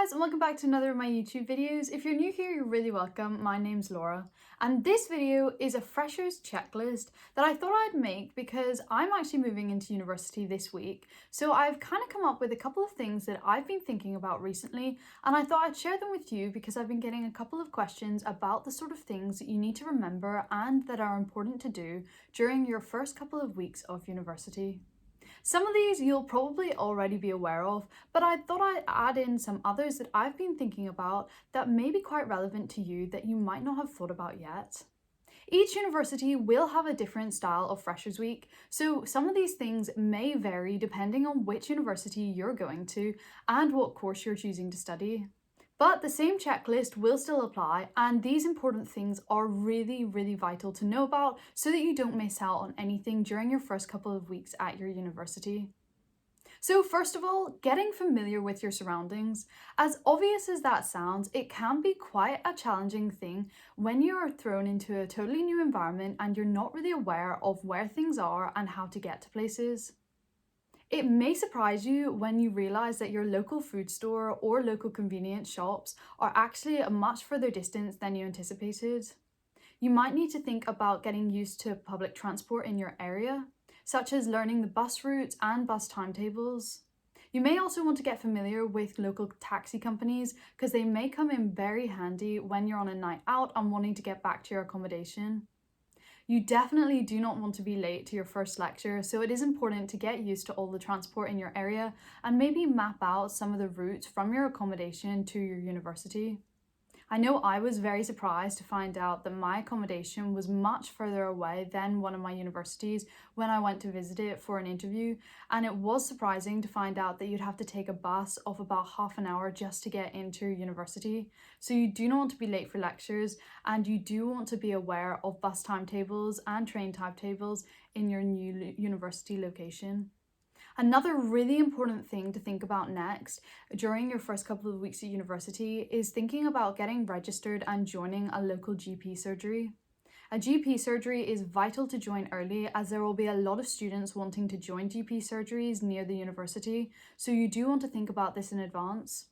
guys, and welcome back to another of my YouTube videos. If you're new here, you're really welcome. My name's Laura, and this video is a freshers checklist that I thought I'd make because I'm actually moving into university this week. So I've kind of come up with a couple of things that I've been thinking about recently, and I thought I'd share them with you because I've been getting a couple of questions about the sort of things that you need to remember and that are important to do during your first couple of weeks of university. Some of these you'll probably already be aware of, but I thought I'd add in some others that I've been thinking about that may be quite relevant to you that you might not have thought about yet. Each university will have a different style of Freshers Week, so some of these things may vary depending on which university you're going to and what course you're choosing to study. But the same checklist will still apply, and these important things are really vital to know about so that you don't miss out on anything during your first couple of weeks at your university. So first of all, getting familiar with your surroundings. As obvious as that sounds, it can be quite a challenging thing when you are thrown into a totally new environment and you're not really aware of where things are and how to get to places. It may surprise you when you realise that your local food store or local convenience shops are actually a much further distance than you anticipated. You might need to think about getting used to public transport in your area, such as learning the bus routes and bus timetables. You may also want to get familiar with local taxi companies because they may come in very handy when you're on a night out and wanting to get back to your accommodation. You definitely do not want to be late to your first lecture, so it is important to get used to all the transport in your area and maybe map out some of the routes from your accommodation to your university. I know I was very surprised to find out that my accommodation was much further away than one of my universities when I went to visit it for an interview, and it was surprising to find out that you'd have to take a bus of about half an hour just to get into your university. So you do not want to be late for lectures, and you do want to be aware of bus timetables and train timetables in your new university location. Another really important thing to think about next during your first couple of weeks at university is thinking about getting registered and joining a local GP surgery. A GP surgery is vital to join early as there will be a lot of students wanting to join GP surgeries near the university, so you do want to think about this in advance.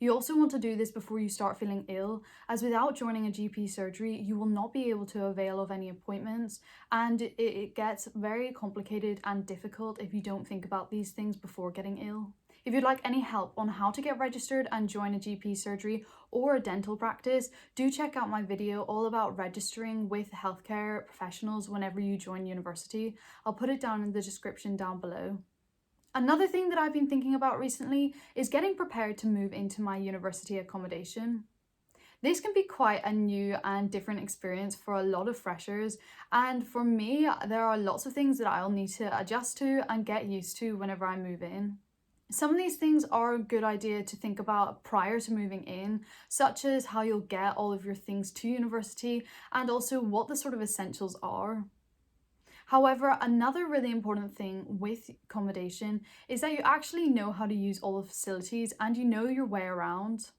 You also want to do this before you start feeling ill, as without joining a GP surgery, you will not be able to avail of any appointments, and it gets very complicated and difficult if you don't think about these things before getting ill. If you'd like any help on how to get registered and join a GP surgery or a dental practice, do check out my video all about registering with healthcare professionals whenever you join university. I'll put it down in the description down below. Another thing that I've been thinking about recently is getting prepared to move into my university accommodation. This can be quite a new and different experience for a lot of freshers, and for me, there are lots of things that I'll need to adjust to and get used to whenever I move in. Some of these things are a good idea to think about prior to moving in, such as how you'll get all of your things to university and also what the sort of essentials are. However, another really important thing with accommodation is that you actually know how to use all the facilities and you know your way around.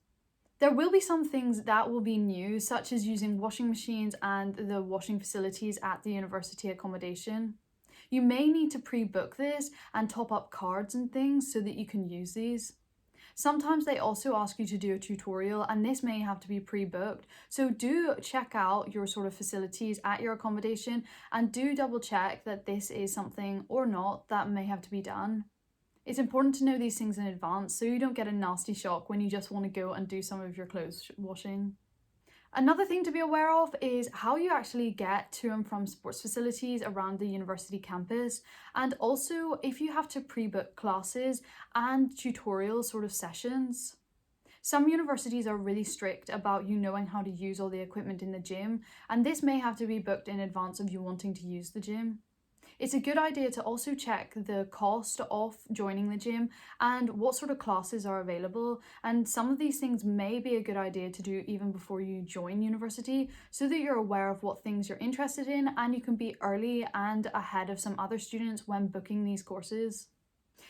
There will be some things that will be new, such as using washing machines and the washing facilities at the university accommodation. You may need to pre-book this and top up cards and things so that you can use these. Sometimes they also ask you to do a tutorial, and this may have to be pre-booked, so do check out your sort of facilities at your accommodation and do double check that this is something or not that may have to be done. It's important to know these things in advance so you don't get a nasty shock when you just want to go and do some of your clothes washing. Another thing to be aware of is how you actually get to and from sports facilities around the university campus, and also if you have to pre-book classes and tutorial sort of sessions. Some universities are really strict about you knowing how to use all the equipment in the gym, and this may have to be booked in advance of you wanting to use the gym. It's a good idea to also check the cost of joining the gym and what sort of classes are available, and some of these things may be a good idea to do even before you join university so that you're aware of what things you're interested in and you can be early and ahead of some other students when booking these courses.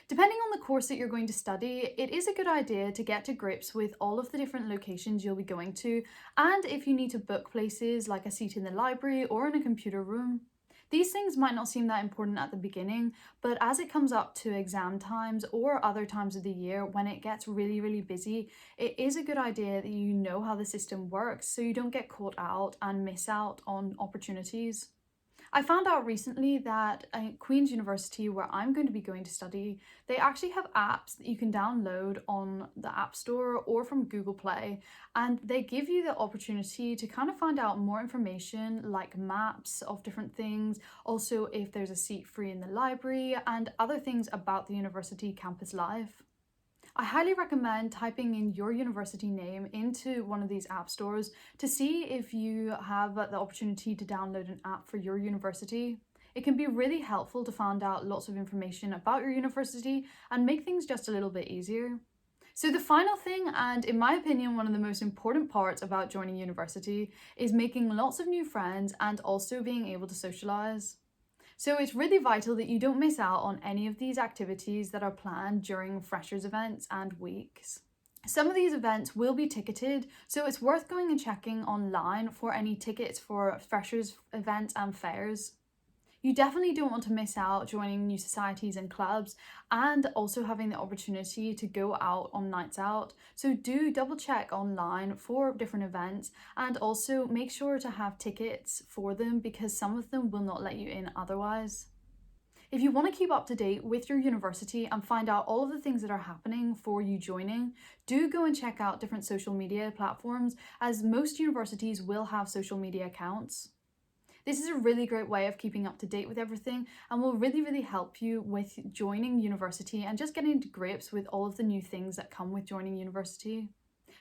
Depending on the course that you're going to study, it is a good idea to get to grips with all of the different locations you'll be going to, and if you need to book places like a seat in the library or in a computer room. These things might not seem that important at the beginning, but as it comes up to exam times or other times of the year when it gets really, really busy, it is a good idea that you know how the system works so you don't get caught out and miss out on opportunities. I found out recently that at Queen's University, where I'm going to be going to study, they actually have apps that you can download on the App Store or from Google Play, and they give you the opportunity to kind of find out more information like maps of different things, also if there's a seat free in the library, and other things about the university campus life. I highly recommend typing in your university name into one of these app stores to see if you have the opportunity to download an app for your university. It can be really helpful to find out lots of information about your university and make things just a little bit easier. So the final thing, and in my opinion one of the most important parts about joining university, is making lots of new friends and also being able to socialise. So it's really vital that you don't miss out on any of these activities that are planned during freshers events and weeks. Some of these events will be ticketed, so it's worth going and checking online for any tickets for freshers events and fairs. You definitely don't want to miss out joining new societies and clubs and also having the opportunity to go out on nights out. So do double check online for different events and also make sure to have tickets for them because some of them will not let you in otherwise. If you want to keep up to date with your university and find out all of the things that are happening for you joining, do go and check out different social media platforms as most universities will have social media accounts. This is a really great way of keeping up to date with everything and will really help you with joining university and just getting to grips with all of the new things that come with joining university.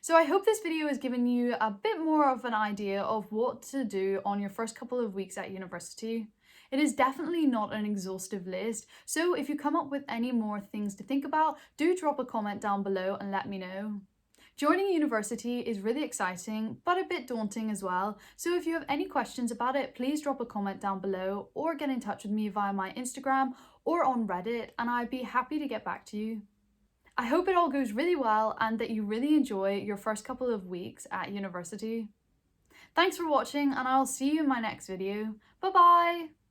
So I hope this video has given you a bit more of an idea of what to do on your first couple of weeks at university. It is definitely not an exhaustive list, so if you come up with any more things to think about, do drop a comment down below and let me know. Joining university is really exciting, but a bit daunting as well. So if you have any questions about it, please drop a comment down below or get in touch with me via my Instagram or on Reddit, and I'd be happy to get back to you. I hope it all goes really well and that you really enjoy your first couple of weeks at university. Thanks for watching, and I'll see you in my next video. Bye bye!